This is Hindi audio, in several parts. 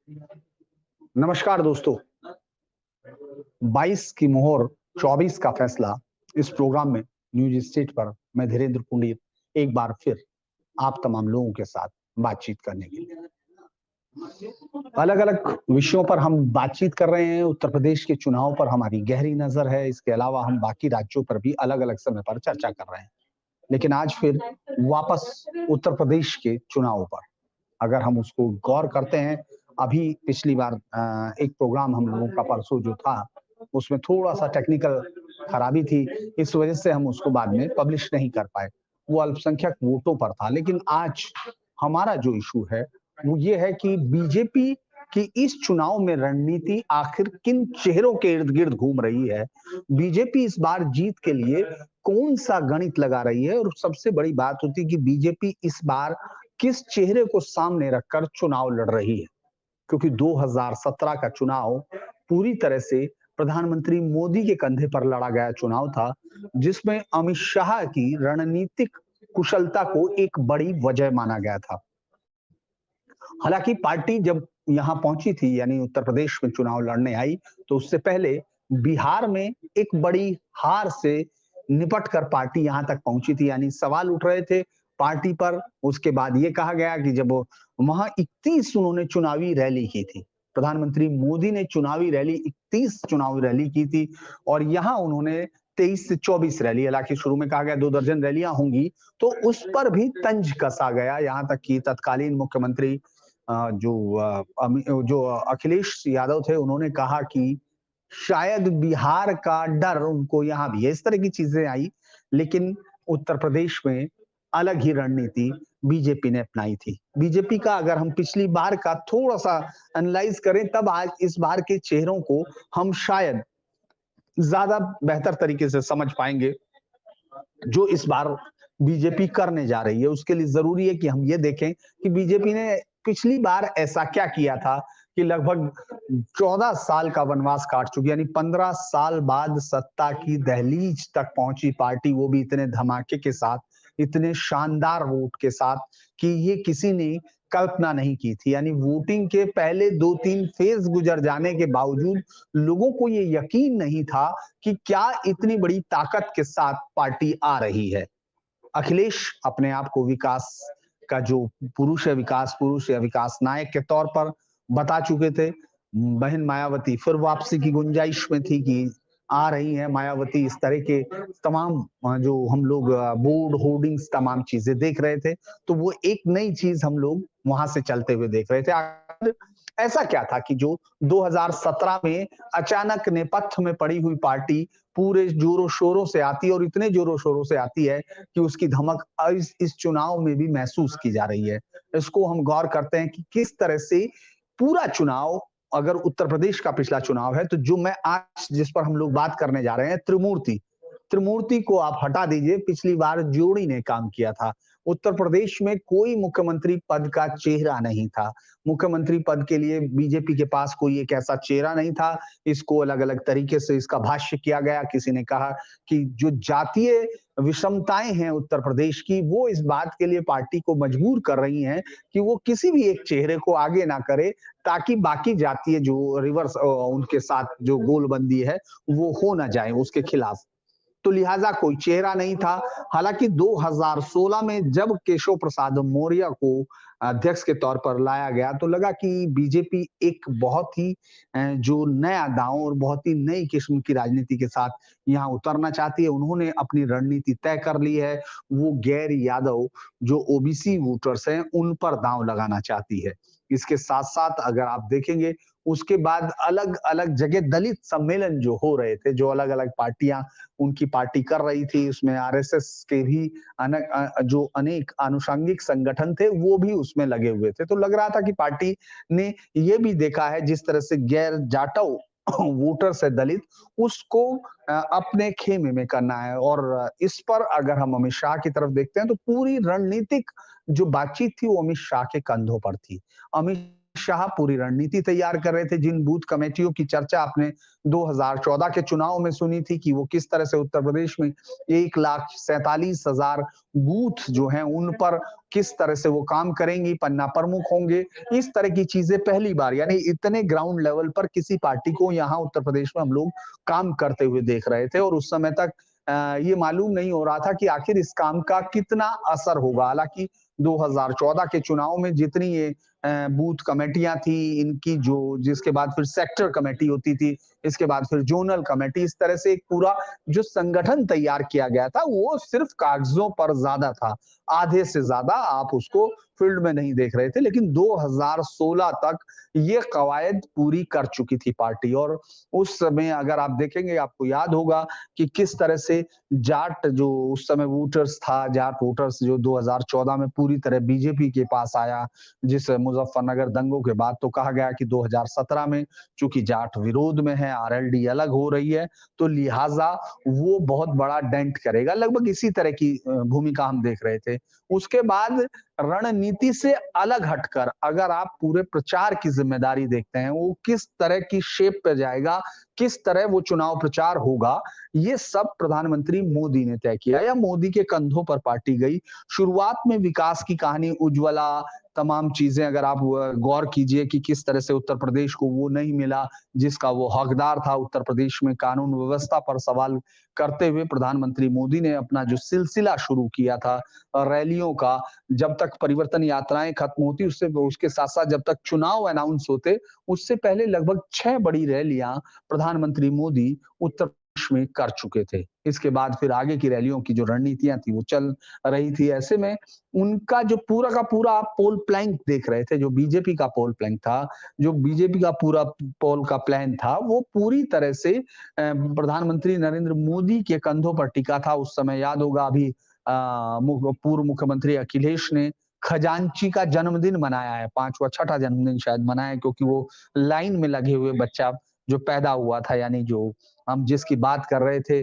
नमस्कार दोस्तों। 22 की मोहर 24 का फैसला इस प्रोग्राम में न्यूज स्टेट पर मैं धीरेन्द्र पुंडीर एक बार फिर आप तमाम लोगों के साथ बातचीत करने के लिए अलग अलग विषयों पर हम बातचीत कर रहे हैं। उत्तर प्रदेश के चुनाव पर हमारी गहरी नजर है। इसके अलावा हम बाकी राज्यों पर भी अलग अलग समय पर चर्चा कर रहे हैं, लेकिन आज फिर वापस उत्तर प्रदेश के चुनाव पर अगर हम उसको गौर करते हैं। अभी पिछली बार एक प्रोग्राम हम लोगों का परसों जो था, उसमें थोड़ा-सा टेक्निकल खराबी थी। इस वजह से हम उसको बाद में पब्लिश नहीं कर पाए। वो अल्पसंख्यक वोटों पर था। लेकिन आज हमारा जो इश्यू है, वो ये है कि बीजेपी की इस चुनाव में रणनीति आखिर किन चेहरों के इर्द-गिर्द घूम रही है? बीजेपी इस बार जीत के लिए कौन-सा गणित लगा रही है? और सबसे बड़ी बात होती है कि बीजेपी इस बार किस चेहरे को सामने रखकर चुनाव लड़ रही है? क्योंकि 2017 का चुनाव पूरी तरह से प्रधानमंत्री मोदी के कंधे पर लड़ा गया चुनाव था, जिसमें अमित शाह की रणनीतिक कुशलता को एक बड़ी वजह माना गया था। हालाँकि पार्टी जब यहाँ पहुँची थी, यानी उत्तर प्रदेश में चुनाव लड़ने आई, तो उससे पहले बिहार में एक बड़ी हार से निपट कर पार्टी यहाँ तक पहुँची थी। यानी सवाल उठ रहे थे पार्टी पर। उसके बाद ये कहा गया कि जब वहाँ 31 उन्होंने चुनावी रैली की थी। प्रधानमंत्री मोदी ने चुनावी रैली 31 चुनावी रैली की थी और यहाँ उन्होंने 23 से 24 रैली, हालाँकि शुरू में कहा गया 2 दर्जन रैलियाँ होंगी, तो उस पर भी तंज कसा गया। यहाँ तक कि तत्कालीन मुख्यमंत्री जो अखिलेश यादव थे, उन्होंने कहा कि शायद बिहार का डर उनको यहाँ भी है। इस तरह की चीजें आई, लेकिन उत्तर प्रदेश में अलग ही रणनीति बीजेपी ने अपनाई थी। बीजेपी का अगर हम पिछली बार का थोड़ा-सा एनालाइज़ करें, तब आज इस बार के चेहरों को हम शायद ज़्यादा बेहतर तरीके से समझ पाएँगे, जो इस बार बीजेपी करने जा रही है। उसके लिए ज़रूरी है कि हम ये देखें कि बीजेपी ने पिछली बार ऐसा क्या किया था कि लगभग 14 साल का वनवास काट चुकी, यानी 15 साल बाद सत्ता की दहलीज तक पहुंची पार्टी, वो भी इतने धमाके के साथ, इतने शानदार वोट के साथ कि ये किसी ने कल्पना नहीं की थी। यानी वोटिंग के पहले 2-3 फेज़ गुजर जाने के बावजूद लोगों को ये यकीन नहीं था कि क्या इतनी बड़ी ताकत के साथ पार्टी आ रही है। अखिलेश अपने आप को विकास का जो पुरुष है, विकास पुरुष या विकास नायक के तौर पर बता चुके थे। बहन मायावती फिर वापसी की गुंजाइश में थी कि आ रही हैं मायावती। इस तरह के तमाम जो हम लोग बोर्ड होर्डिंग्स तमाम चीजें देख रहे थे, तो वो एक नई चीज हम लोग वहां से चलते हुए देख रहे थे। आखिर ऐसा क्या था कि जो 2017 में अचानक नेपथ्य में पड़ी हुई पार्टी पूरे जोरों शोरों से आती है और इतने जोरों शोरों से आती है कि उसकी धमक इस चुनाव में भी महसूस की जा रही है। इसको हम गौर करते हैं कि किस तरह से पूरा चुनाव, अगर उत्तर प्रदेश का पिछला चुनाव है, तो जो मैं आज जिस पर हम लोग बात करने जा रहे हैं, त्रिमूर्ति। त्रिमूर्ति को आप हटा दीजिए, पिछली बार जोड़ी ने काम किया था। उत्तर प्रदेश में कोई मुख्यमंत्री पद का चेहरा नहीं था। मुख्यमंत्री पद के लिए बीजेपी के पास कोई एक ऐसा चेहरा नहीं था। इसको अलग-अलग तरीके से इसका भाष्य किया गया। किसी ने कहा कि जो जातीय विषमताएँ हैं उत्तर प्रदेश की, वो इस बात के लिए पार्टी को मजबूर कर रही हैं कि वो किसी भी एक चेहरे को आगे ना करे, ताकि बाकी जातीय जो उनके साथ जो गोलबंदी है, वो हो ना जाए उसके खिलाफ। तो लिहाजा कोई चेहरा नहीं था। हालाँकि 2016 में जब केशव प्रसाद मौर्य को अध्यक्ष के तौर पर लाया गया, तो लगा कि बीजेपी एक बहुत ही जो नया दांव और बहुत ही नई किस्म की राजनीति के साथ यहाँ उतरना चाहती है। उन्होंने अपनी रणनीति तय कर ली है। वो गैर यादव जो ओबीसी वोटर्स हैं, उन पर दांव लगाना चाहती है। इसके साथ-साथ अगर आप देखेंगे, उसके बाद अलग-अलग जगह दलित सम्मेलन जो हो रहे थे, जो अलग-अलग पार्टियाँ उनकी पार्टी कर रही थी, उसमें आरएसएस के भी जो अनेक आनुषंगिक संगठन थे, वो भी उसमें लगे हुए थे। तो लग रहा था कि पार्टी ने ये भी देखा है, जिस तरह से गैर जाटव वोटर्स है दलित, उसको अपने खेमे में करना है। और इस पर अगर हम अमित शाह की तरफ देखते हैं, तो पूरी रणनीतिक जो बातचीत थी, वो अमित शाह के कंधों पर थी। अमित शाह पूरी रणनीति तैयार कर रहे थे। जिन बूथ कमेटियों की चर्चा आपने 2014 के चुनाव में सुनी थी कि वो किस तरह से उत्तर प्रदेश में 1,47,000 बूथ जो हैं उन पर किस तरह से वो काम करेंगी, पन्ना प्रमुख होंगे, इस तरह की चीजें पहली बार यानी इतने ग्राउंड लेवल पर किसी पार्टी को यहाँ उत्तर प्रदेश में हम लोग काम करते हुए देख रहे थे और उस समय तक ये मालूम नहीं हो रहा था कि आखिर इस काम का कितना असर होगा। हालांकि 2014 के चुनाव में जितनी ये बूथ कमेटियां थी इनकी जो जिसके बाद फिर सेक्टर कमेटी होती थी, इसके बाद फिर जोनल कमेटी, इस तरह से एक पूरा जो संगठन तैयार किया गया था वो सिर्फ कागजों पर ज्यादा था। आधे से ज्यादा आप उसको फील्ड में नहीं देख रहे थे। लेकिन 2016 तक ये कवायद पूरी कर चुकी थी पार्टी और उस समय अगर आप देखेंगे आपको याद होगा कि किस तरह से जाट जो उस समय वोटर्स था, जाट वोटर्स जो 2014 में पूरी तरह बीजेपी के पास आया। जिस मुजफ्फरनगर दंगों के बाद तो कहा गया कि 2017 में चूंकि जाट विरोध में है, आरएलडी अलग हो रही है, तो लिहाजा वो बहुत बड़ा डेंट करेगा। लगभग इसी तरह की भूमिका हम देख रहे थे। उसके बाद रणनीति से अलग हटकर अगर आप पूरे प्रचार की जिम्मेदारी देखते हैं, वो किस तरह की शेप पे जाएगा, किस तरह वो चुनाव प्रचार होगा, ये सब प्रधानमंत्री मोदी ने तय किया या मोदी के कंधों पर पार्टी गई। शुरुआत में विकास की कहानी, उज्ज्वला, तमाम चीजें अगर आप गौर कीजिए कि किस तरह से उत्तर प्रदेश को वो नहीं मिला जिसका वो हकदार था। उत्तर प्रदेश में कानून व्यवस्था पर सवाल करते हुए प्रधानमंत्री मोदी ने अपना जो सिलसिला शुरू किया था रैलियों का, जब तक परिवर्तन यात्राएं खत्म होती उससे उसके साथ साथ जब तक चुनाव अनाउंस होते उससे पहले लगभग 6 बड़ी रैलियां प्रधानमंत्री मोदी उत्तर प्रदेश में कर चुके थे। इसके बाद फिर आगे की रैलियों की जो रणनीतियां थी वो चल रही थी। ऐसे में उनका जो पूरा का पूरा आप पोल प्लैंक देख रहे थे, जो बीजेपी का पोल प्लैंक था, जो बीजेपी का पूरा पोल का प्लान था, वो पूरी तरह से प्रधानमंत्री नरेंद्र मोदी के कंधों पर टिका था। उस समय याद होगा अभी पूर्व मुख्यमंत्री अखिलेश ने खजांची का जन्मदिन मनाया है, 5वां छठा जन्मदिन शायद मनाया है, क्योंकि वो लाइन में लगे हुए बच्चा जो पैदा हुआ था, यानी जो हम जिसकी बात कर रहे थे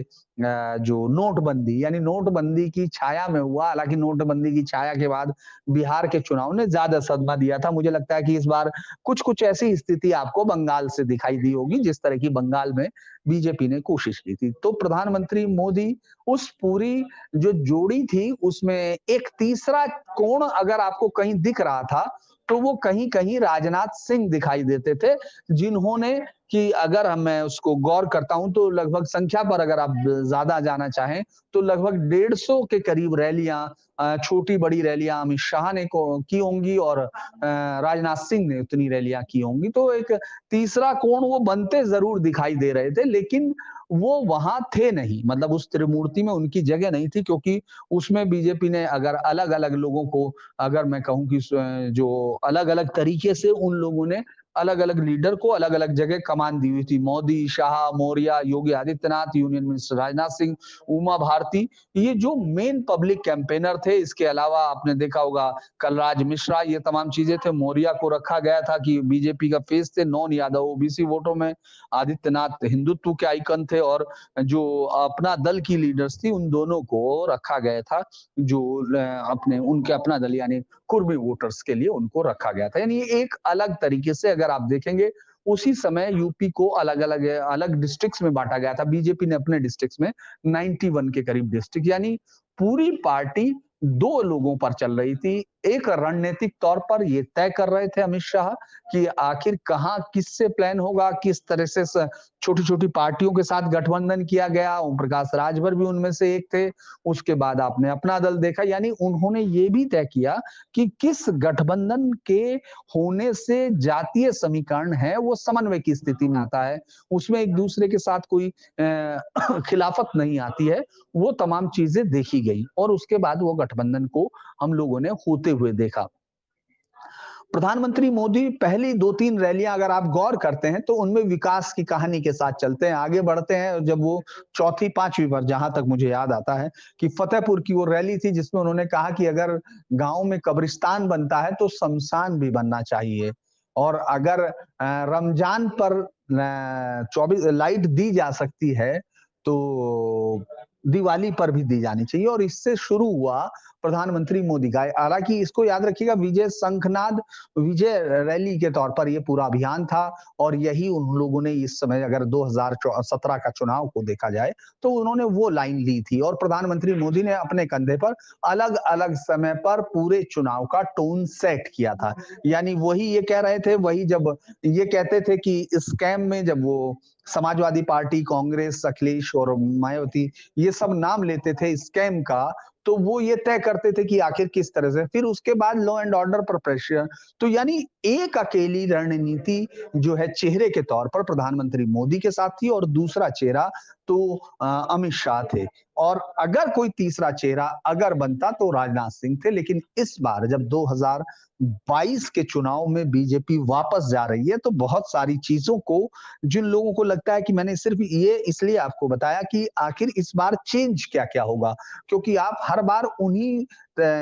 जो नोटबंदी, यानी नोटबंदी की छाया में हुआ। हालांकि नोटबंदी की छाया के बाद बिहार के चुनाव ने ज्यादा सदमा दिया था। मुझे लगता है कि इस बार कुछ कुछ ऐसी स्थिति आपको बंगाल से दिखाई दी होगी जिस तरह की बंगाल में बीजेपी ने कोशिश की थी। तो प्रधानमंत्री मोदी उस पूरी जो जोड़ी थी उसमें एक तीसरा कोण अगर आपको कहीं दिख रहा था तो वो कहीं कहीं राजनाथ सिंह दिखाई देते थे, जिन्होंने कि अगर हम मैं उसको गौर करता हूं तो लगभग संख्या पर अगर आप ज्यादा जाना चाहें तो लगभग 150 के करीब रैलियां, छोटी बड़ी रैलियां अमित शाह ने की होंगी और राजनाथ सिंह ने उतनी रैलियां की होंगी। तो एक तीसरा कोण वो बनते जरूर दिखाई दे रहे थे, लेकिन वो वहां थे नहीं, मतलब उस त्रिमूर्ति में उनकी जगह नहीं थी, क्योंकि उसमें बीजेपी ने अगर अलग अलग लोगों को अगर मैं कहूं कि जो अलग अलग तरीके से उन लोगों ने अलग अलग लीडर को अलग अलग जगह कमान दी हुई थी। मोदी, शाह, मौर्य, योगी आदित्यनाथ, यूनियन मिनिस्टर राजनाथ सिंह, उमा भारती, ये जो मेन पब्लिक कैंपेनर थे। इसके अलावा आपने देखा होगा कलराज मिश्रा, ये तमाम चीजें थे। मौर्य को रखा गया था कि बीजेपी का फेस थे, नॉन यादव ओबीसी वोटों में। आदित्यनाथ हिंदुत्व के आइकन थे और जो अपना दल की लीडर्स थी उन दोनों को रखा गया था, जो अपने उनके अपना दल यानी कुर्मी वोटर्स के लिए उनको रखा गया था। यानी एक अलग तरीके से अगर आप देखेंगे उसी समय यूपी को अलग अलग अलग डिस्ट्रिक्ट्स में बांटा गया था। बीजेपी ने अपने डिस्ट्रिक्ट्स में 91 के करीब डिस्ट्रिक्ट, यानी पूरी पार्टी दो लोगों पर चल रही थी। एक रणनीतिक तौर पर ये तय कर रहे थे अमित शाह कि आखिर कहां किससे प्लान होगा, किस तरह से छोटी छोटी पार्टियों के साथ गठबंधन किया गया। ओम प्रकाश राजभर भी उनमें से एक थे। उसके बाद आपने अपना दल देखा, यानी उन्होंने ये भी तय किया कि किस गठबंधन के होने से जातीय समीकरण है वो समन्वय की स्थिति में आता है, उसमें एक दूसरे के साथ कोई खिलाफत नहीं आती है। वो तमाम चीजें देखी गई और उसके बाद वो गठबंधन को हम लोगों ने होते हुए देखा। प्रधानमंत्री मोदी पहली 2-3 रैलियां अगर आप गौर करते हैं तो उनमें विकास की कहानी के साथ चलते हैं, आगे बढ़ते हैं। जब वो चौथी 5वीं बार, जहां तक मुझे याद आता है कि फतेहपुर की वो रैली थी जिसमें उन्होंने कहा कि अगर गांव में कब्रिस्तान बनता है तो शमशान भी बनना चाहिए, और अगर रमजान पर 24 लाइट दी जा सकती है तो दिवाली पर भी दी जानी चाहिए। और इससे शुरू हुआ प्रधानमंत्री मोदी का। हालाँकि इसको याद रखिएगा, विजय शंखनाद विजय रैली के तौर पर ये पूरा अभियान था और यही उन लोगों ने इस समय अगर 2017 का चुनाव को देखा जाए, तो उन्होंने वो लाइन ली थी और प्रधानमंत्री मोदी ने अपने कंधे पर अलग-अलग समय पर पूरे चुनाव का टोन सेट किया था। यानी वही ये कह रहे थे, वही जब ये कहते थे कि स्कैम में जब वो समाजवादी पार्टी, कांग्रेस, अखिलेश और मायावती ये सब नाम लेते थे स्कैम का, तो वो ये तय करते थे कि आखिर किस तरह से। फिर उसके बाद लॉ एंड ऑर्डर पर प्रेशर, तो यानी एक अकेली रणनीति जो है चेहरे के तौर पर प्रधानमंत्री मोदी के साथ थी और दूसरा चेहरा तो अमित शाह थे और अगर कोई तीसरा चेहरा अगर बनता तो राजनाथ सिंह थे। लेकिन इस बार जब 2022 के चुनाव में बीजेपी वापस जा रही है, तो बहुत सारी चीज़ों को जिन लोगों को लगता है कि मैंने सिर्फ ये इसलिए आपको बताया कि आखिर इस बार चेंज क्या-क्या होगा, क्योंकि आप हर बार उन्हीं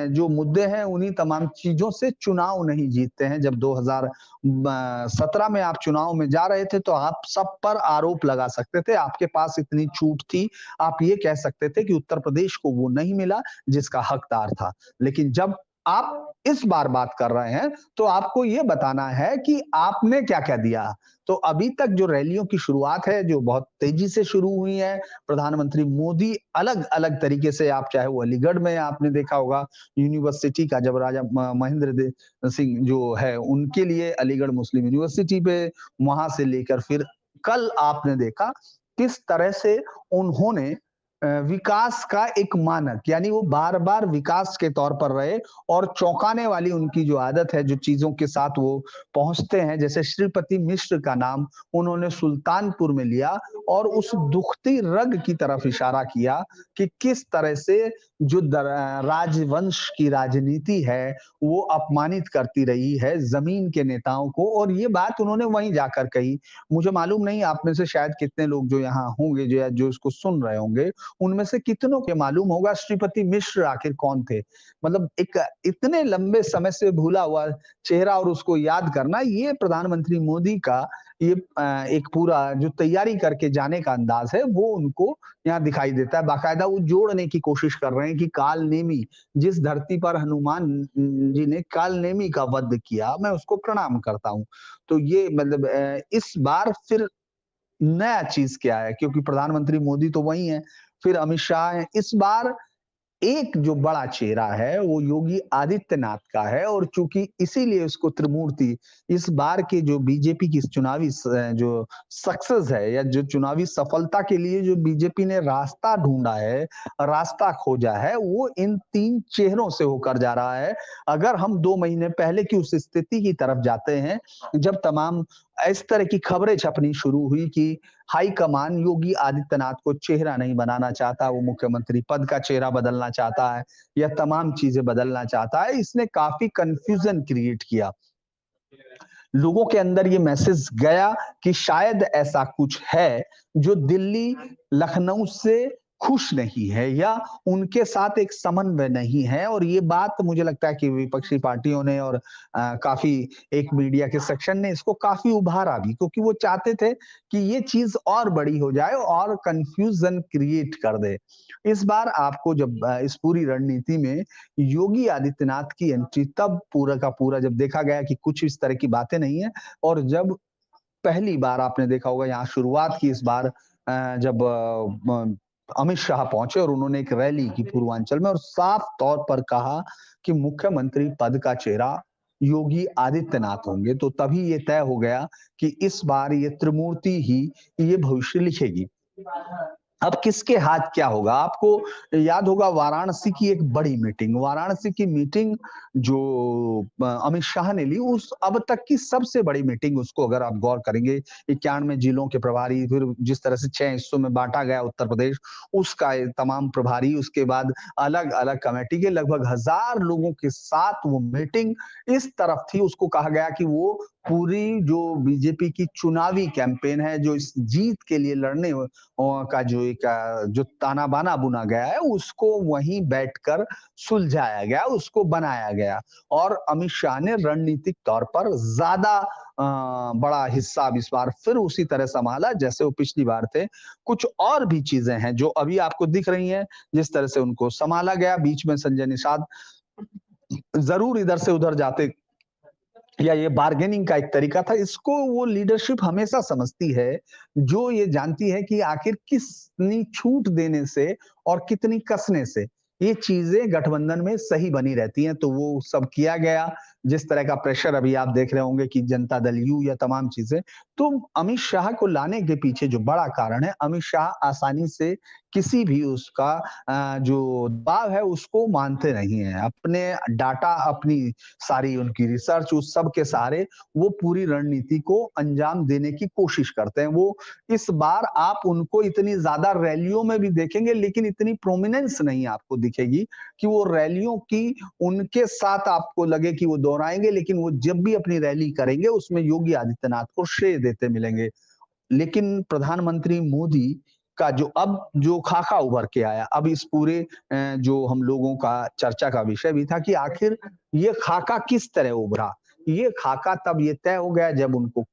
जो मुद्दे हैं, उन्हीं तमाम चीज़ों से चुनाव नहीं जीतते हैं। जब 2017 में आप चुनाव में जा रहे थे, तो आप सब पर आरोप लगा सकते थे, आपके पास इतनी छूट थी, आप ये कह सकते थे कि उत्तर प्रदेश को वो नहीं मिला जिसका हकदार था। लेकिन जब आप इस बार बात कर रहे हैं, तो आपको ये बताना है कि आपने क्या-क्या दिया। तो अभी तक जो रैलियों की शुरुआत है, जो बहुत तेज़ी से शुरू हुई है, प्रधानमंत्री मोदी अलग-अलग तरीके से आप चाहे वो अलीगढ़ में आपने देखा होगा, यूनिवर्सिटी का जब राजा महेंद्र सिंह जो है, उनके लिए अलीगढ़ मुस्लिम यूनिवर्सिटी पे वहाँ से लेकर फिर कल आपने देखा किस तरह से उन्होंने विकास का एक मानक यानी वो बार-बार विकास के तौर पर रहे और चौंकाने वाली उनकी जो आदत है, जो चीज़ों के साथ वो पहुँचते हैं, जैसे श्रीपति मिश्र का नाम उन्होंने सुल्तानपुर में लिया और उस दुखती रग की तरफ इशारा किया कि किस तरह से जो राजवंश की राजनीति है, वो अपमानित करती रही है ज़मीन के नेताओं को और ये बात उन्होंने वहीं जाकर कही। मुझे मालूम नहीं आप में से शायद कितने लोग जो यहाँ होंगे, जो या जो इसको सुन रहे होंगे, उनमें से कितनों को मालूम होगा श्रीपति मिश्र आखिर कौन थे? मतलब एक इतने लंबे समय से भूला हुआ चेहरा और उसको याद करना, ये प्रधानमंत्री मोदी का ये एक पूरा जो तैयारी करके जाने का अंदाज़ है, वो उनको यहाँ दिखाई देता है। बाकायदा वो जोड़ने की कोशिश कर रहे हैं कि काल-नेमी, जिस धरती पर हनुमान जी ने काल-नेमी का वध किया, मैं उसको प्रणाम करता हूँ। तो ये मतलब इस बार फिर नया चीज़ क्या है? क्योंकि प्रधानमंत्री मोदी तो वही हैं, फिर अमित शाह हैं। इस बार एक जो बड़ा चेहरा है, वो योगी आदित्यनाथ का है और चूँकि इसीलिए उसको त्रिमूर्ति इस बार के जो बीजेपी की चुनावी जो सक्सेस है या जो चुनावी सफलता के लिए जो बीजेपी ने रास्ता ढूँढा है, रास्ता खोजा है, वो इन 3 चेहरों से होकर जा रहा है। अगर हम 2 महीने पहले की उस स्थिति की तरफ जाते हैं, जब तमाम इस तरह की खबरें छपनी शुरू हुई कि हाईकमान योगी आदित्यनाथ को चेहरा नहीं बनाना चाहता, वो मुख्यमंत्री पद का चेहरा बदलना चाहता है या तमाम चीज़ें बदलना चाहता है। इसने काफ़ी कन्फ्यूज़न क्रिएट किया। लोगों के अंदर ये मैसेज गया कि शायद ऐसा कुछ है, जो दिल्ली, लखनऊ से खुश नहीं है या उनके साथ एक समन्वय नहीं है और ये बात मुझे लगता है कि विपक्षी पार्टियों ने और काफ़ी एक मीडिया के सेक्शन ने इसको काफ़ी उभारा भी क्योंकि वो चाहते थे कि ये चीज़ और बड़ी हो जाए और कन्फ्यूज़न क्रिएट कर दे। इस बार आपको जब इस पूरी रणनीति में योगी आदित्यनाथ की एंट्री तब पूरा का पूरा जब देखा गया कि कुछ इस तरह की बातें नहीं है और जब पहली बार आपने देखा होगा यहाँ शुरुआत की इस बार जब अमित शाह पहुंचे और उन्होंने एक रैली की पूर्वांचल में और साफ तौर पर कहा कि मुख्यमंत्री पद का चेहरा योगी आदित्यनाथ होंगे तो तभी ये तय हो गया कि इस बार ये त्रिमूर्ति ही ये भविष्य लिखेगी। अब किसके हाथ क्या होगा? आपको याद होगा वाराणसी की एक बड़ी मीटिंग, वाराणसी की मीटिंग जो अमित शाह ने ली उस अब तक की सबसे बड़ी मीटिंग उसको अगर आप गौर करेंगे 91 जिलों के प्रभारी फिर जिस तरह से 6 हिस्सों में बाँटा गया उत्तर प्रदेश, उसका ये तमाम प्रभारी उसके बाद अलग-अलग कमेटी के लगभग 1000 लोगों के साथ वो मीटिंग इस तरफ थी उसको कहा गया कि वो पूरी जो बीजेपी की चुनावी कैंपेन है, जो इस जीत के लिए लड़ने का जो एक जो ताना-बाना बुना गया है उसको वहीं बैठकर सुलझाया गया, उसको बनाया गया और अमित शाह ने रणनीतिक तौर पर ज़्यादा बड़ा हिस्सा अब इस बार फिर उसी तरह सँभाला जैसे वो पिछली बार थे। कुछ और भी चीज़ें हैं जो अभी आपको दिख रही हैं, जिस तरह से उनको सँभाला गया, बीच में संजय निषाद ज़रूर इधर से उधर जाते या ये बार्गेनिंग का एक तरीका था, इसको वो लीडरशिप हमेशा समझती है, जो ये जानती है कि आखिर कितनी छूट देने से और कितनी कसने से ये चीज़ें गठबंधन में सही बनी रहती हैं, तो वो सब किया गया। जिस तरह का प्रेशर अभी आप देख रहे होंगे कि जनता दल यू या तमाम चीज़ें, तो अमित शाह को लाने के पीछे जो बड़ा कारण है, अमित शाह आसानी से किसी भी उसका जो दबाव है उसको मानते नहीं हैं। अपने डाटा, अपनी सारी उनकी रिसर्च उस सब के सहारे वो पूरी रणनीति को अंजाम देने की कोशिश करते हैं। वो इस बार आप उनको इतनी ज़्यादा रैलियों में भी देखेंगे लेकिन इतनी प्रोमिनेंस नहीं आपको दिखेगी कि वो रैलियों की उनके साथ आपको लगे कि वो दोहराएँगे लेकिन वो जब भी अपनी रैली करेंगे उसमें योगी आदित्यनाथ को श्रेय देते मिलेंगे। लेकिन प्रधानमंत्री मोदी का जो अब जो खाका उभर के आया, अब इस पूरे जो हम लोगों का चर्चा का विषय भी था कि आखिर ये खाका किस तरह उभरा? ये खाका तब ये तय हो गया जब उनको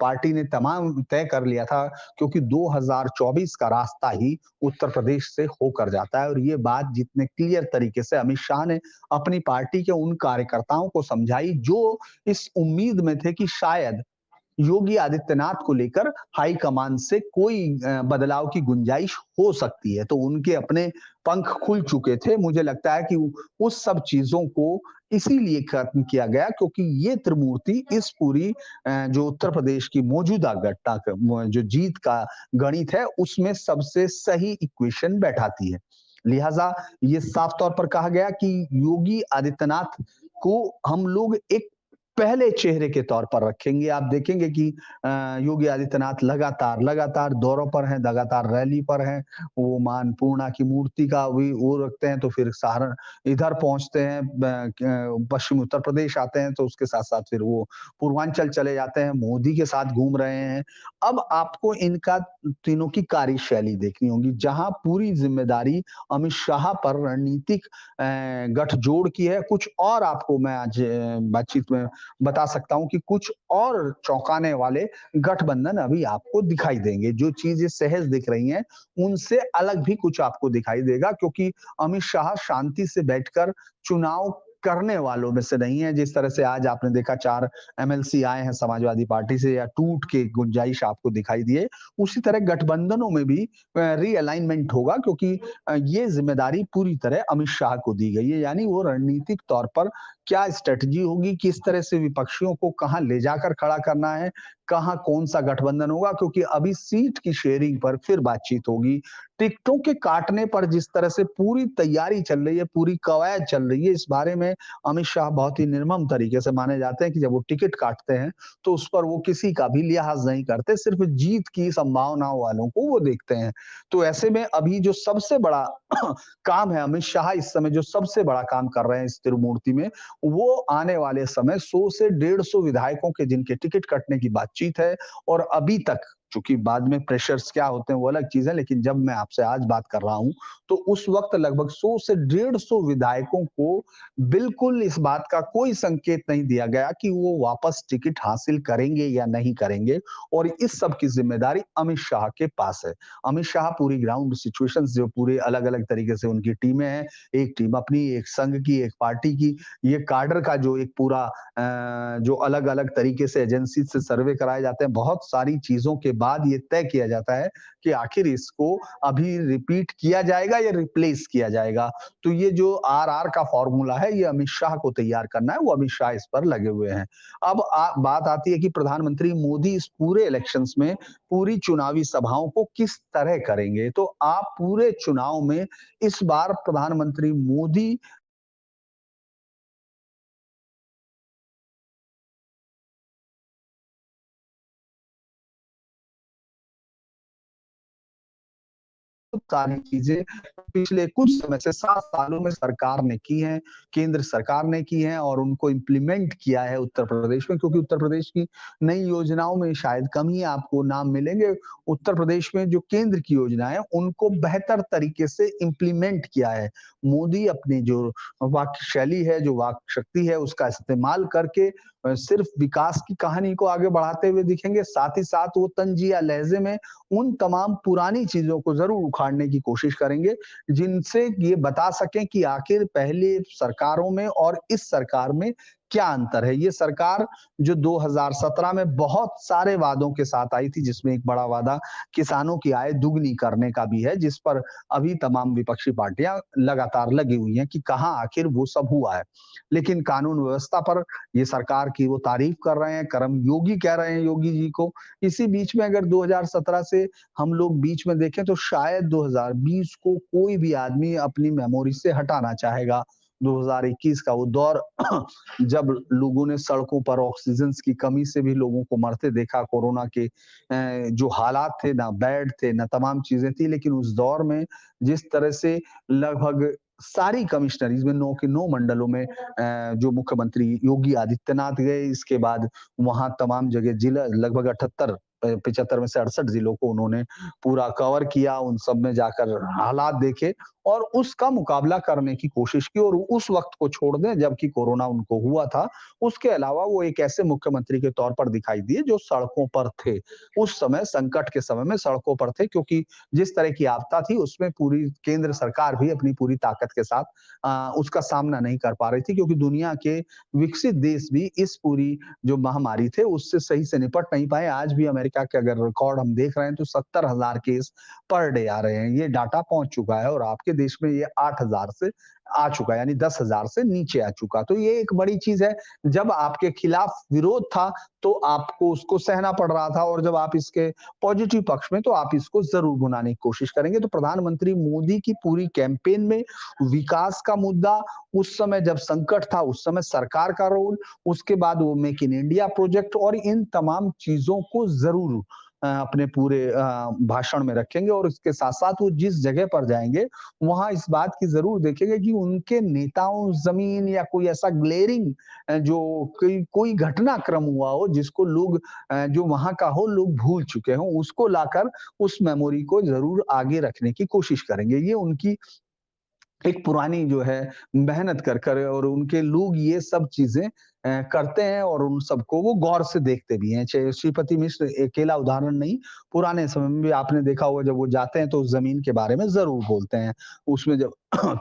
पार्टी ने तमाम तय कर लिया था क्योंकि 2024 का रास्ता ही उत्तर प्रदेश से होकर जाता है और ये बात जितने क्लियर तरीके से अमित शाह ने अपनी पार्टी के उन कार्यकर्ताओं को समझाई जो इस उम्मीद में थे कि शायद योगी आदित्यनाथ को लेकर हाईकमान से कोई बदलाव की गुंजाइश हो सकती है। तो उनके अपने पंख खुल चुके थे। मुझे लगता है कि उस सब चीज़ों को इसीलिए खत्म किया गया क्योंकि ये त्रिमूर्ति इस पूरी जो उत्तर प्रदेश की मौजूदा घटना क म जो जीत का गणित है, उसमें सबसे सही इक्वेशन बैठाती है। लिहाज़ा ये साफ तौर पर कहा गया कि योगी आदित्यनाथ को हम लोग एक पहले चेहरे के तौर पर रखेंगे। आप देखेंगे कि योगी आदित्यनाथ लगातार दौरों पर हैं, लगातार रैली पर हैं। वो मां अन्नपूर्णा की मूर्ति का भी वो रखते हैं, तो फिर सहारण इधर पहुँचते हैं पश्चिमी उत्तर प्रदेश आते हैं, तो उसके साथ-साथ फिर वो पूर्वांचल चले जाते हैं, मोदी के साथ घूम रहे हैं। अब आपको इनका तीनों की कार्यशैली देखनी होगी, जहाँ पूरी ज़िम्मेदारी अमित शाह पर रणनीतिक गठजोड़ की है। कुछ और आपको मैं आज बातचीत में बता सकता हूँ कि कुछ और चौंकाने वाले गठबंधन अभी आपको दिखाई देंगे। जो चीज़ें सहज दिख रही हैं, उनसे अलग भी कुछ आपको दिखाई देगा क्योंकि अमित शाह शांति से बैठकर चुनाव करने वालों में से नहीं है। जिस तरह से आज आपने देखा 4 एमएलसी आए हैं समाजवादी पार्टी से या टूट के गुंजाइश आपको दिखाई दिए, उसी तरह गठबंधनों में भी रीअलाइनमेंट होगा क्योंकि ये ज़िम्मेदारी पूरी तरह अमित शाह को दी गई है। यानी वो रणनीतिक तौर पर क्या स्ट्रैटेजी होगी, किस तरह से विपक्षियों को कहाँ ले जाकर खड़ा करना है, कहाँ कौन-सा गठबंधन होगा क्योंकि अभी सीट की शेयरिंग पर फिर बातचीत होगी। टिकटों के काटने पर जिस तरह से पूरी तैयारी चल रही है, पूरी कवायद चल रही है, इस बारे में अमित शाह बहुत ही निर्मम तरीके से माने जाते हैं कि जब वो टिकट काटते हैं, तो उस पर वो किसी का भी लिहाज़ नहीं करते, सिर्फ़ जीत की संभावनाओं वालों को वो देखते हैं। तो ऐसे में अभी जो सबसे बड़ा काम है अमित शाह इस समय जो सबसे बड़ा काम कर रहे हैं इस तिरुमूर्ति में, वो आने वाले समय 100 से 150 विधायकों के जिनके टिकट कटने की बातचीत है और अभी तक चूँकि बाद में प्रेशर्स क्या होते हैं वो अलग चीज़ है, लेकिन जब मैं आपसे आज बात कर रहा हूँ, तो उस वक़्त लगभग 100 से 150 विधायकों को बिल्कुल इस बात का कोई संकेत नहीं दिया गया कि वो वापस टिकट हासिल करेंगे या नहीं करेंगे और इस सब की ज़िम्मेदारी अमित शाह के पास है। अमित शाह पूरी ग्राउंड सिचुएशंस जो पूरे अलग-अलग तरीके से उनकी टीमें हैं, एक टीम अपनी, एक संघ की, एक पार्टी की, ये काडर का जो एक पूरा जो अलग-अलग तरीके से एजेंसी से सर्वे कराए जाते हैं, बहुत सारी चीज़ों के बाद ये तय किया जाता है कि आखिर इसको अभी रिपीट किया जाएगा या रिप्लेस किया जाएगा। तो ये जो आरआर का फ़ॉर्मूला है, ये अमित शाह को तैयार करना है, वो अमित शाह इस पर लगे हुए हैं। अब बात आती है कि प्रधानमंत्री मोदी इस पूरे इलेक्शंस में पूरी चुनावी सभाओं को किस तरह करेंगे? तो आप पूरे चुनाव में इस बार प्रधानमंत्री मोदी सारी चीज़ें पिछले कुछ समय से 7 सालों में सरकार ने की हैं, केंद्र सरकार ने की हैं और उनको इम्प्लीमेंट किया है उत्तर प्रदेश में, क्योंकि उत्तर प्रदेश की नई योजनाओं में शायद कम ही आपको नाम मिलेंगे। उत्तर प्रदेश में जो केंद्र की योजनाएँ हैं, उनको बेहतर तरीके से इम्प्लीमेंट किया है। मोदी अपनी जो वाक शैली है, जो वाक शक्ति है, उसका इस्तेमाल करके सिर्फ विकास की कहानी को आगे बढ़ाते हुए दिखेंगे, साथ ही साथ वो तंज़िया लहज़े में उन तमाम पुरानी चीज़ों को ज़रूर उखाड़ने की कोशिश करेंगे, जिनसे ये बता सकें कि आखिर पहले सरकारों में और इस सरकार में क्या अंतर है। ये सरकार जो 2017 में बहुत सारे वादों के साथ आई थी, जिसमें एक बड़ा वादा किसानों की आय दुगनी करने का भी है, जिस पर अभी तमाम विपक्षी पार्टियाँ लगातार लगी हुई हैं कि कहाँ आखिर वो सब हुआ है। लेकिन कानून व्यवस्था पर ये सरकार की वो तारीफ कर रहे हैं, कर्मयोगी कह रहे हैं योगी जी को। इसी बीच में अगर 2017 से हम लोग बीच में देखें तो शायद 2020 को कोई भी आदमी अपनी मेमोरी से हटाना चाहेगा। 2021 का वो दौर जब लोगों ने सड़कों पर ऑक्सीजन की कमी से भी लोगों को मरते देखा, कोरोना के जो हालात थे, ना बेड थे, ना तमाम चीज़ें थी, लेकिन उस दौर में जिस तरह से लगभग सारी कमिश्नरीज़ में 9 के 9 मंडलों में जो मुख्यमंत्री योगी आदित्यनाथ गए, इसके बाद वहाँ तमाम जगह जिला लगभग 78 75 में से 68 जिलों को उन्होंने पूरा कवर किया, उन सब में जाकर हालात देखे और उसका मुकाबला करने की कोशिश की और उस वक़्त को छोड़ दें जबकि कोरोना उनको हुआ था। उसके अलावा वो एक ऐसे मुख्यमंत्री के तौर पर दिखाई दिए जो सड़कों पर थे। उस समय संकट के समय में सड़कों पर थे, क्योंकि जिस तरह की आपदा थी उसमें पूरी केंद्र सरकार भी अपनी पूरी ताकत के साथ उसका सामना नहीं कर पा रही थी, क्योंकि दुनिया के विकसित देश भी इस पूरी जो महामारी थे उससे सही से निपट नहीं पाए। आज भी अमेरिका के अगर रिकॉर्ड हम देख रहे हैं तो 70,000 केस पर डे आ रहे हैं। ये डाटा पहुँच चुका है और आपके देश में ये 8,000 से आ चुका है, यानी 10,000 से नीचे आ चुका। तो ये एक बड़ी चीज़ है। जब आपके खिलाफ विरोध था तो आपको उसको सहना पड़ रहा था और जब आप इसके पॉजिटिव पक्ष में तो आप इसको ज़रूर भुनाने की कोशिश करेंगे। तो प्रधानमंत्री मोदी की पूरी कैंपेन में विकास का मुद्दा, उस समय जब संकट था उस समय सरकार का रोल, उसके बाद वो मेक इन इंडिया प्रोजेक्ट और इन तमाम चीज़ों को ज़रूर अपने पूरे भाषण में रखेंगे और इसके साथ-साथ वो जिस जगह पर जाएँगे, वहाँ इस बात की ज़रूर देखेंगे कि उनके नेताओं ज़मीन या कोई ऐसा ग्लेयरिंग जो कोई कोई घटनाक्रम हुआ हो जिसको लोग जो वहाँ का हो लोग भूल चुके हों, उसको लाकर उस मेमोरी को ज़रूर आगे रखने की कोशिश करेंगे। ये उनकी एक पुरानी जो है मेहनत कर कर और उनके लोग ये सब चीज़ें करते हैं और उन सबको वो गौर से देखते भी हैं। चाहे श्रीपति मिश्र अकेला उदाहरण नहीं, पुराने समय में भी आपने देखा होगा जब वो जाते हैं तो उस ज़मीन के बारे में ज़रूर बोलते हैं। उसमें जब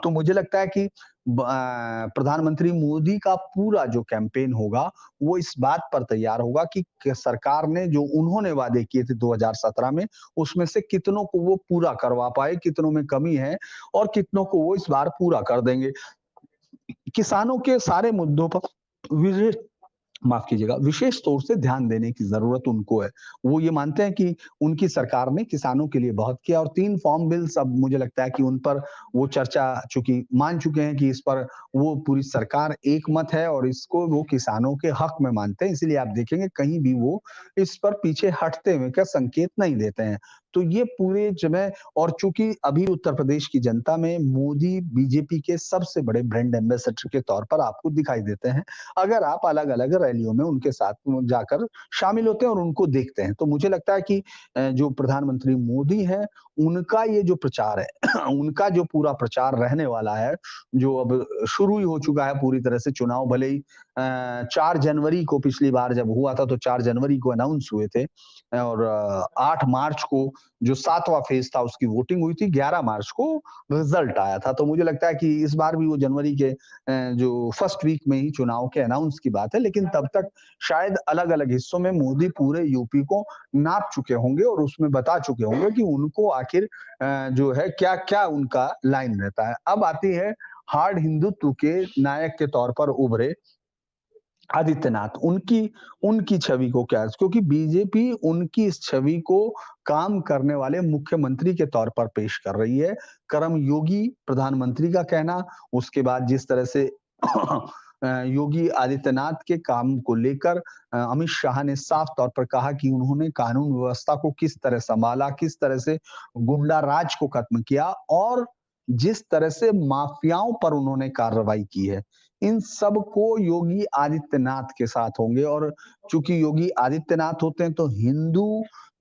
तो मुझे लगता है कि प्रधानमंत्री मोदी का पूरा जो कैंपेन होगा, वो इस बात पर तैयार होगा कि सरकार ने जो उन्होंने वादे किए थे 2017 में, उसमें से कितनों को वो पूरा करवा पाए, कितनों में कमी है और कितनों को वो इस बार पूरा कर देंगे। किसानों के सारे मुद्दों पर विशेष माफ़ कीजिएगा, विशेष तौर से ध्यान देने की ज़रूरत उनको है। वो ये मानते हैं कि उनकी सरकार ने किसानों के लिए बहुत किया और 3 फार्म बिल्स अब मुझे लगता है कि उन पर वो चर्चा चूँकि मान चुके हैं कि इस पर वो पूरी सरकार एकमत है और इसको वो किसानों के हक में मानते हैं। इसीलिए आप देखेंगे कहीं भी वो इस पर पीछे हटते हुए का संकेत नहीं देते हैं। तो ये पूरे जगह और चूँकि अभी उत्तर प्रदेश की जनता में मोदी बीजेपी के सबसे बड़े ब्रांड एम्बेसडर के तौर पर आपको दिखाई देते हैं। अगर आप अलग-अलग रैलियों में उनके साथ जाकर शामिल होते हैं और उनको देखते हैं, तो मुझे लगता है कि जो प्रधानमंत्री मोदी हैं, उनका ये जो प्रचार है, उनका जो पूरा प्रचार रहने वाला है, जो अब शुरू ही हो चुका है पूरी तरह से चुनाव भले ही 4 जनवरी को पिछली बार जब हुआ था, तो 4 जनवरी को अनाउंस हुए थे और 8 मार्च को जो 7वाँ फेज़ था उसकी वोटिंग हुई थी, 11 मार्च को रिज़ल्ट आया था। तो मुझे लगता है कि इस बार भी वो जनवरी के जो फर्स्ट वीक में ही चुनाव के अनाउंस की बात है, लेकिन तब तक शायद अलग-अलग हिस्सों में मोदी पूरे यूपी को नाप चुके होंगे और उसमें बता चुके होंगे कि उनको आखिर जो है क्या-क्या उनका लाइन रहता है। अब आती है हार्ड हिंदुत्व के नायक के तौर पर उभरे आदित्यनाथ, उनकी उनकी छवि को क्या क्योंकि बीजेपी उनकी इस छवि को काम करने वाले मुख्यमंत्री के तौर पर पेश कर रही है। कर्मयोगी प्रधानमंत्री का कहना, उसके बाद जिस तरह से योगी आदित्यनाथ के काम को लेकर अमित शाह ने साफ तौर पर कहा कि उन्होंने कानून व्यवस्था को किस तरह सँभाला, किस तरह से गुंडा राज को खत्म किया और जिस तरह से माफियाओं पर उन्होंने कार्रवाई की है। इन सब को योगी आदित्यनाथ के साथ होंगे और चूँकि योगी आदित्यनाथ होते हैं तो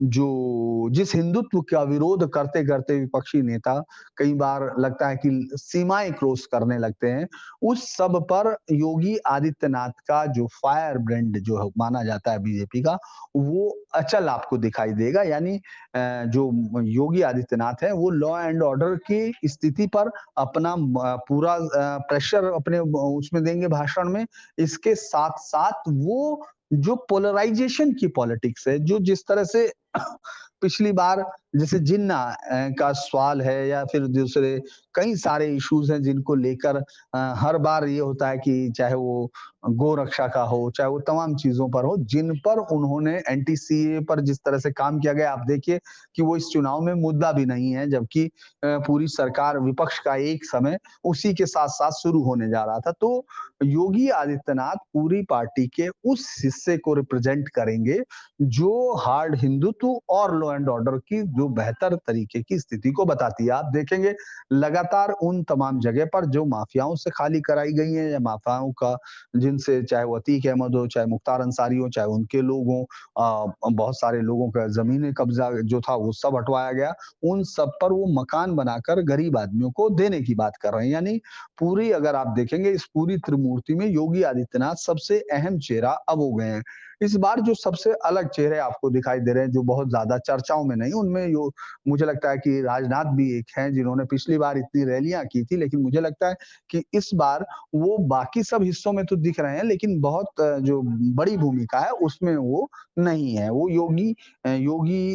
जो जिस हिंदुत्व का विरोध करते-करते विपक्षी नेता कई बार लगता है कि सीमाएँ क्रॉस करने लगते हैं, उस सब पर योगी आदित्यनाथ का जो फायर ब्रांड जो है माना जाता है बीजेपी का, वो अचल आपको दिखाई देगा। यानी जो योगी आदित्यनाथ है, वो लॉ एंड ऑर्डर की स्थिति पर अपना पूरा प्रेशर अपने उसमें देंगे भाषण में। इसके साथ-साथ वो जो पोलराइज़ेशन की पॉलिटिक्स है, जो जिस तरह से पिछली बार जैसे जिन्ना का सवाल है या फिर दूसरे कई सारे इश्यूज़ हैं जिनको लेकर हर बार ये होता है कि चाहे वो गोरक्षा का हो, चाहे वो तमाम चीज़ों पर हो, जिन पर उन्होंने एंटी सीएए पर जिस तरह से काम किया गया, आप देखिए कि वो इस चुनाव में मुद्दा भी नहीं है, जबकि पूरी सरकार विपक्ष का एक समय उसी के साथ-साथ शुरू होने जा रहा था। तो योगी आदित्यनाथ पूरी पार्टी के उस हिस्से को रिप्रेजेंट करेंगे, जो हार्ड हिंदुत्व और लॉ एंड ऑर्डर की जो बेहतर तरीके की स्थिति को बताती है। आप देखेंगे लगातार उन तमाम जगह पर जो माफियाओं से खाली कराई गई हैं या माफियाओं का जिनसे चाहे वो अतीक अहमद हो, चाहे मुख्तार अंसारी हो, चाहे उनके लोग हों बहुत सारे लोगों का ज़मीनी कब्ज़ा जो था वो सब हटवाया गया। उन सब पर वो मकान बनाकर गरीब आदमियों को देने की बात कर रहे हैं। यानी पूरी अगर आप देखेंगे इस पूरी त्रिमूर्ति में योगी आदित्यनाथ सबसे अहम चेहरा अब हो गए हैं। इस बार जो सबसे अलग चेहरे आपको दिखाई दे रहे हैं, जो बहुत ज़्यादा चर्चाओं में नहीं, उनमें यो मुझे लगता है कि राजनाथ भी एक हैं, जिन्होंने पिछली बार इतनी रैलियाँ की थी, लेकिन मुझे लगता है कि इस बार वो बाकी सब हिस्सों में तो दिख रहे हैं, लेकिन बहुत जो बड़ी भूमिका है, उसमें वो नहीं है। वो योगी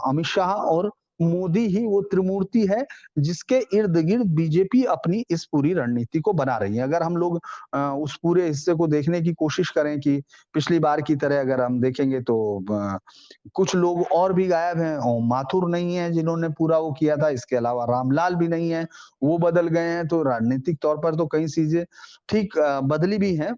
अमित शाह और मोदी ही वो त्रिमूर्ति है, जिसके इर्द-गिर्द बीजेपी अपनी इस पूरी रणनीति को बना रही है। अगर हम लोग उस पूरे हिस्से को देखने की कोशिश करें कि पिछली बार की तरह अगर हम देखेंगे तो कुछ लोग और भी गायब हैं। ओम माथुर नहीं है जिन्होंने पूरा वो किया था, इसके अलावा रामलाल भी नहीं है, वो बदल गए हैं। तो राजनीतिक तौर पर तो कई चीज़ें ठीक बदली भी हैं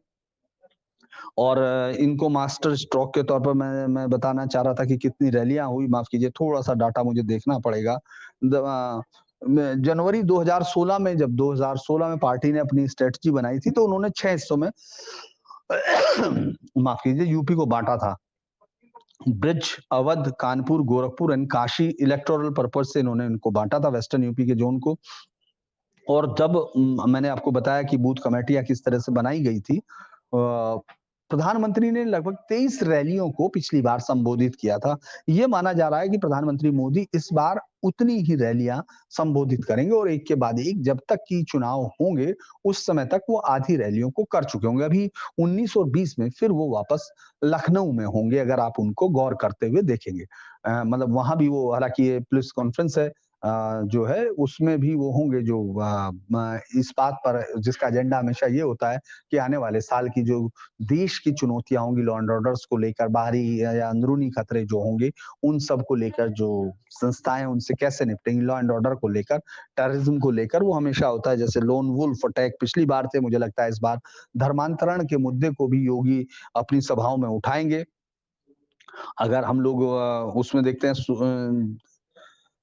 और इनको मास्टर स्ट्रोक के तौर पर मैं बताना चाह रहा था कि कितनी रैलियाँ हुई, माफ़ कीजिए थोड़ा-सा डाटा मुझे देखना पड़ेगा। मैं जनवरी 2016 में जब 2016 में पार्टी ने अपनी स्ट्रैटेजी बनाई थी, तो उन्होंने 6 हिस्सों में माफ़ कीजिए यूपी को बाँटा था। Bridge, Awadh, Kanpur, Gorakhpur and Kashi electoral purpose से इन्होंने इनको बाँटा था वेस्टर्न यूपी के ज़ोन को। और जब मैंने आपको बताया कि बूथ कमेटियाँ किस तरह से बनाई गई थी प्रधानमंत्री ने लगभग 23 रैलियों को पिछली बार संबोधित किया था। ये माना जा रहा है कि प्रधानमंत्री मोदी इस बार उतनी ही रैलियाँ संबोधित करेंगे और एक के बाद एक जब तक कि चुनाव होंगे, उस समय तक वो आधी रैलियों को कर चुके होंगे। अभी 19 और 20 में फिर वो वापस लखनऊ में होंगे अगर आप उनको गौर करते हुए देखेंगे। मतलब वहाँ भी वो हालाँकि ये प्रेस कॉन्फ्रेंस है जो है उसमें भी वो होंगे जो इस बात पर जिसका एजेंडा हमेशा ये होता है कि आने वाले साल की जो देश की चुनौतियाँ होंगी लॉ एंड ऑर्डर्स को लेकर बाहरी या अंदरूनी खतरे जो होंगे, उन सब को लेकर जो संस्थाएँ उनसे कैसे निपटेंगी लॉ एंड ऑर्डर को लेकर, टेररिज़्म को लेकर वो हमेशा होता है जैसे लोन वुल्फ अटैक पिछली बार थे मुझे लगता है इस बार धर्मांतरण के मुद्दे को भी योगी अपनी सभाओं में उठाएँगे। अगर हम लोग उसमें देखते हैं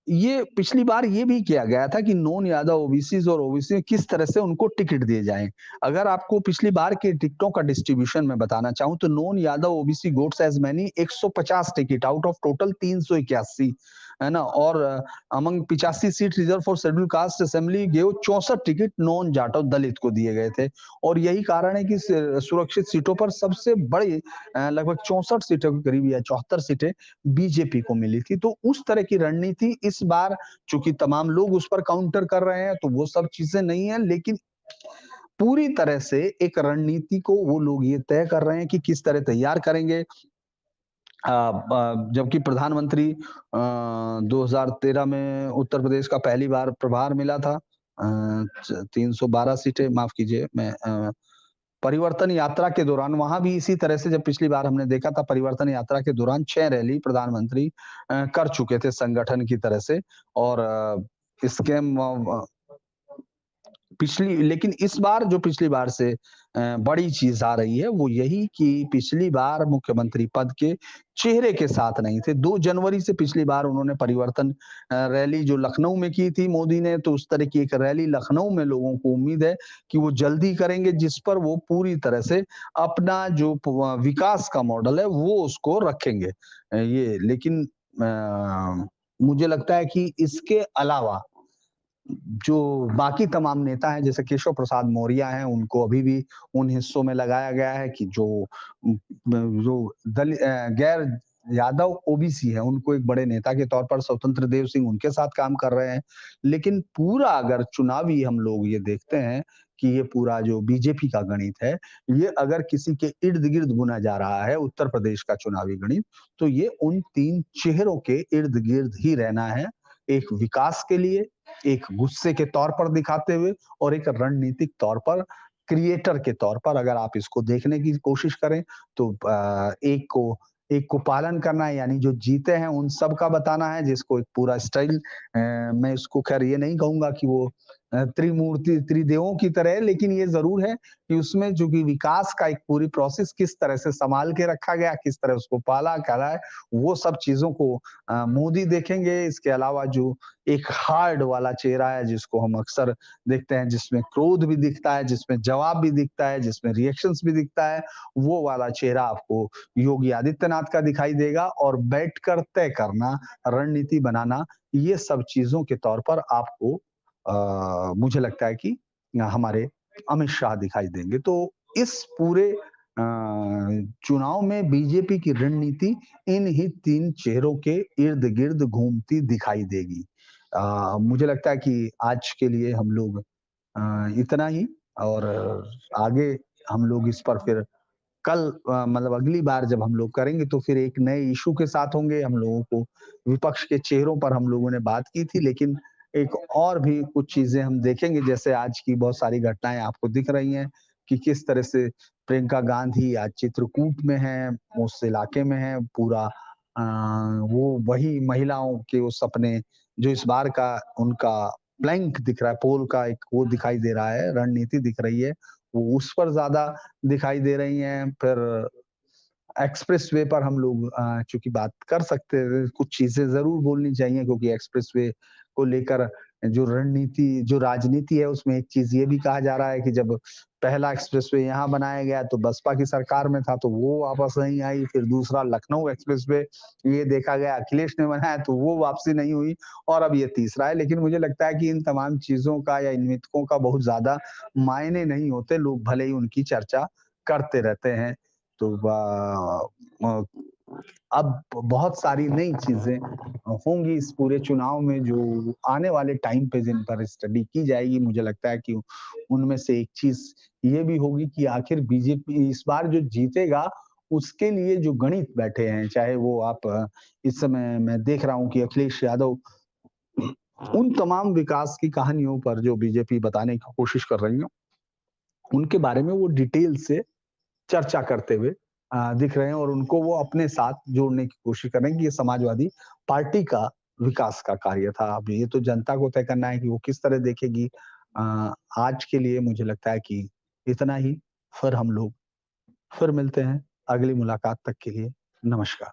ये पिछली बार ये भी किया गया था कि नॉन यादव ओबीसीज़ और ओबीसी किस तरह से उनको टिकट दिए जाएँ। अगर आपको पिछली बार के टिकटों का डिस्ट्रीब्यूशन मैं बताना चाहूँ तो non Yadav OBC got as many 150 ticket out of total 381 है ना? और among 85 seat reserve for scheduled caste assembly gave 64 ticket non Jatav Dalit को दिए गए थे। और यही कारण है कि सुरक्षित सीटों पर सबसे बड़ी लगभग 64 सीटों के करीब या 74 सीटें बीजेपी को मिली थी। तो उस तरह की रणनीति इस बार चूँकि तमाम लोग उस पर काउंटर कर रहे हैं, तो वो सब चीज़ें नहीं है, लेकिन पूरी तरह से एक रणनीति को वो लोग ये तय कर रहे हैं कि किस तरह तैयार करेंगे। जबकि प्रधानमंत्री 2013 में उत्तर प्रदेश का पहली बार प्रभार मिला था। 312 सीटें माफ़ कीजिए मैं परिवर्तन यात्रा के दौरान वहाँ भी इसी तरह से जब पिछली बार हमने देखा था परिवर्तन यात्रा के दौरान 6 रैली प्रधानमंत्री कर चुके थे संगठन की तरह से और स्कैम पिछली लेकिन इस बार जो पिछली बार से बड़ी चीज़ आ रही है वो यही कि पिछली बार मुख्यमंत्री पद के चेहरे के साथ नहीं थे। 2 जनवरी से पिछली बार उन्होंने परिवर्तन रैली जो लखनऊ में की थी मोदी ने, तो उस तरह की एक रैली लखनऊ में लोगों को उम्मीद है कि वो जल्दी करेंगे, जिस पर वो पूरी तरह से अपना जो विकास का मॉडल है वो उसको रखेंगे। ये लेकिन मुझे लगता है कि इसके अलावा जो बाकी तमाम नेता हैं जैसे केशव प्रसाद मौर्य हैं, उनको अभी भी उन हिस्सों में लगाया गया है कि जो गैर यादव ओबीसी है, उनको एक बड़े नेता के तौर पर स्वतंत्र देव सिंह उनके साथ काम कर रहे हैं। लेकिन पूरा अगर चुनावी हम लोग ये देखते हैं कि ये पूरा जो बीजेपी का गणित है, ये अगर किसी के इर्द-गिर्द बुना जा रहा है उत्तर प्रदेश का चुनावी गणित, तो ये उन 3 चेहरों के इर्द-गिर्द ही रहना है। एक विकास के लिए, एक गुस्से के तौर पर दिखाते हुए और एक रणनीतिक तौर पर क्रिएटर के तौर पर अगर आप इसको देखने की कोशिश करें तो एक को पालन करना है यानी जो जीते हैं उन सब का बताना है जिसको एक पूरा स्टाइल मैं इसको ख़ैर ये नहीं कहूँगा कि वो त्रिमूर्ति त्रिदेवों की तरह है लेकिन ये ज़रूर है कि उसमें जो कि विकास का एक पूरी प्रोसेस किस तरह से सँभाल के रखा गया, किस तरह उसको पाला करा है, वो सब चीज़ों को मोदी देखेंगे। इसके अलावा जो एक हार्ड वाला चेहरा है जिसको हम अक्सर देखते हैं जिसमें क्रोध भी दिखता है, जिसमें जवाब भी दिखता है, जिसमें रिएक्शंस भी दिखता है, वो वाला चेहरा आपको योगी आदित्यनाथ का दिखाई देगा और बैठकर तय करना, रणनीति बनाना, ये सब चीज़ों के तौर पर आपको मुझे लगता है कि हमारे अमित शाह दिखाई देंगे। तो इस पूरे चुनाव में बीजेपी की रणनीति इन ही 3 चेहरों के इर्द-गिर्द घूमती दिखाई देगी। मुझे लगता है कि आज के लिए हम लोग इतना ही और आगे हम लोग इस पर फिर कल मतलब अगली बार जब हम लोग करेंगे तो फिर एक नए इश्यू के साथ होंगे। हम लोगों को विपक्ष के चेहरों पर हम लोगों ने बात की थी, लेकिन एक और भी कुछ चीज़ें हम देखेंगे जैसे आज की बहुत सारी घटनाएँ आपको दिख रही हैं कि किस तरह से प्रियंका गांधी आज चित्रकूट में हैं, उस इलाके में हैं, पूरा वो वही महिलाओं के उस अपने जो इस बार का उनका प्लैंक दिख रहा है, पोल का एक वो दिखाई दे रहा है, रणनीति दिख रही है, वो उस पर ज़्यादा दिखाई दे रही हैं। फिर एक्सप्रेसवे पर हम लोग चूँकि बात कर सकते हैं, कुछ चीज़ें ज़रूर बोलनी चाहिए क्योंकि एक्सप्रेसवे को लेकर जो रणनीति जो राजनीति है उसमें एक चीज़ ये भी कहा जा रहा है कि जब पहला एक्सप्रेसवे यहाँ बनाया गया तो बसपा की सरकार में था तो वो वापस नहीं आई, फिर दूसरा लखनऊ एक्सप्रेसवे ये देखा गया अखिलेश ने बनाया तो वो वापसी नहीं हुई और अब ये तीसरा है। लेकिन मुझे लगता है कि इन तमाम चीज़ों का या इन मिथकों का बहुत ज़्यादा मायने नहीं होते, लोग भले ही उनकी चर्चा करते रहते हैं। तो अ, अब बहुत सारी नई चीज़ें होंगी इस पूरे चुनाव में जो आने वाले टाइम पे जिन पर स्टडी की जाएगी। मुझे लगता है कि उनमें से एक चीज़ ये भी होगी कि आखिर बीजेपी इस बार जो जीतेगा, उसके लिए जो गणित बैठे हैं, चाहे वो आप इस समय मैं देख रहा हूँ कि अखिलेश यादव उन तमाम विकास की कहानियों पर जो बीजेपी बताने की कोशिश कर रही है, उनके बारे में वो डिटेल से चर्चा करते हुए दिख रहे हैं और उनको वो अपने साथ जोड़ने की कोशिश कर रहे हैं कि ये समाजवादी पार्टी का विकास का कार्य था। अब ये तो जनता को तय करना है कि वो किस तरह देखेगी। आज के लिए मुझे लगता है कि इतना ही, फिर हम लोग फिर मिलते हैं अगली मुलाकात तक के लिए नमस्कार।